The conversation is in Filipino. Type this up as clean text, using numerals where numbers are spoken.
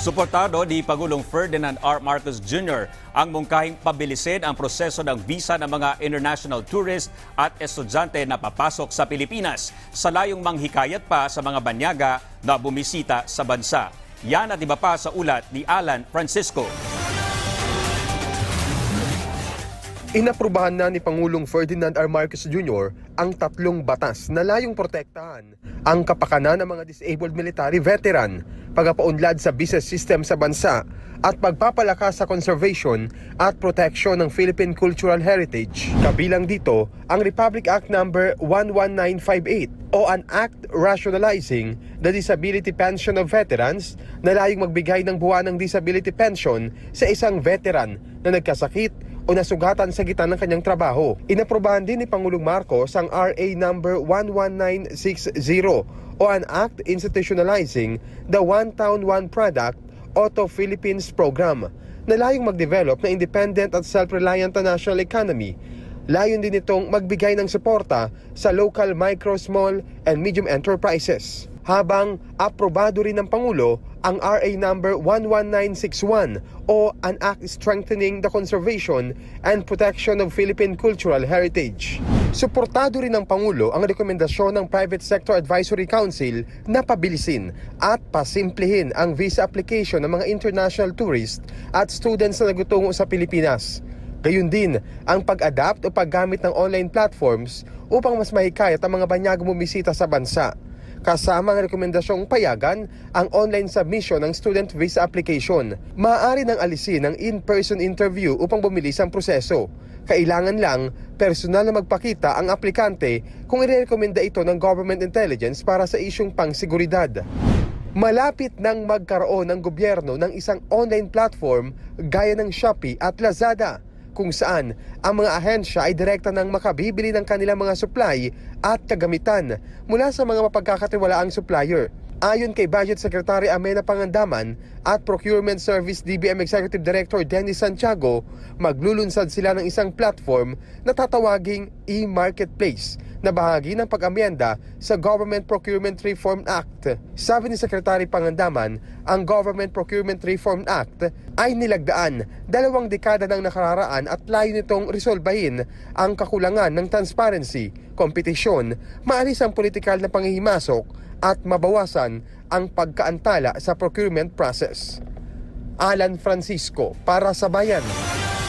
Suportado ni Pangulong Ferdinand R. Marcos Jr. ang mungkahing pabilisin ang proseso ng visa ng mga international tourist at estudyante na papasok sa Pilipinas sa layong manghikayat pa sa mga banyaga na bumisita sa bansa. Yan at iba pa sa ulat ni Alan Francisco. Inaprubahan na ni Pangulong Ferdinand R. Marcos Jr. ang 3 batas na layong protektahan ang kapakanan ng mga disabled military veteran, pagpapaunlad sa visa system sa bansa at pagpapalakas sa conservation at protection ng Philippine cultural heritage. Kabilang dito ang Republic Act No. 11958 o an act rationalizing the disability pension of veterans na layong magbigay ng buwan ng disability pension sa isang veteran na nagkasakit o nasugatan sa gitna ng kanyang trabaho. Inaprubahan din ni Pangulong Marcos ang RA number 11960 o an act institutionalizing the One Town One Product Auto Philippines Program na layong mag-develop na independent at self-reliant na national economy. Layon din itong magbigay ng suporta sa local micro, small, and medium enterprises. Habang aprobado rin ng Pangulo ang RA number 11961 o an act strengthening the conservation and protection of Philippine cultural heritage. Suportado rin ng Pangulo ang rekomendasyon ng Private Sector Advisory Council na pabilisin at pasimplihin ang visa application ng mga international tourists at students na nagutungo sa Pilipinas. Gayun din ang pag-adapt o paggamit ng online platforms upang mas mahikayat ang mga banyagang bumisita sa bansa. Kasama ang rekomendasyong payagan ang online submission ng student visa application. Maaari nang alisin ang in-person interview upang bumilis ang proseso. Kailangan lang personal na magpakita ang aplikante kung irerekomenda ito ng government intelligence para sa isyung pangseguridad. Malapit nang magkaroon ng gobyerno ng isang online platform gaya ng Shopee at Lazada, kung saan ang mga ahensya ay direkta nang makabibili ng kanilang mga supply at kagamitan mula sa mga mapagkakatiwalaang supplier. Ayon kay Budget Secretary Amena Pangandaman at Procurement Service DBM Executive Director Dennis Santiago, maglulunsad sila ng isang platform na tatawaging e-marketplace na bahagi ng pag-amyenda sa Government Procurement Reform Act. Sabi ni Secretary Pangandaman, ang Government Procurement Reform Act ay nilagdaan 2 dekada ng nakararaan at layo nitong resolbahin ang kakulangan ng transparency, kompetisyon, maalis ang politikal na panghihimasok at mabawasan ang pagkaantala sa procurement process. Alan Francisco para sa Bayan.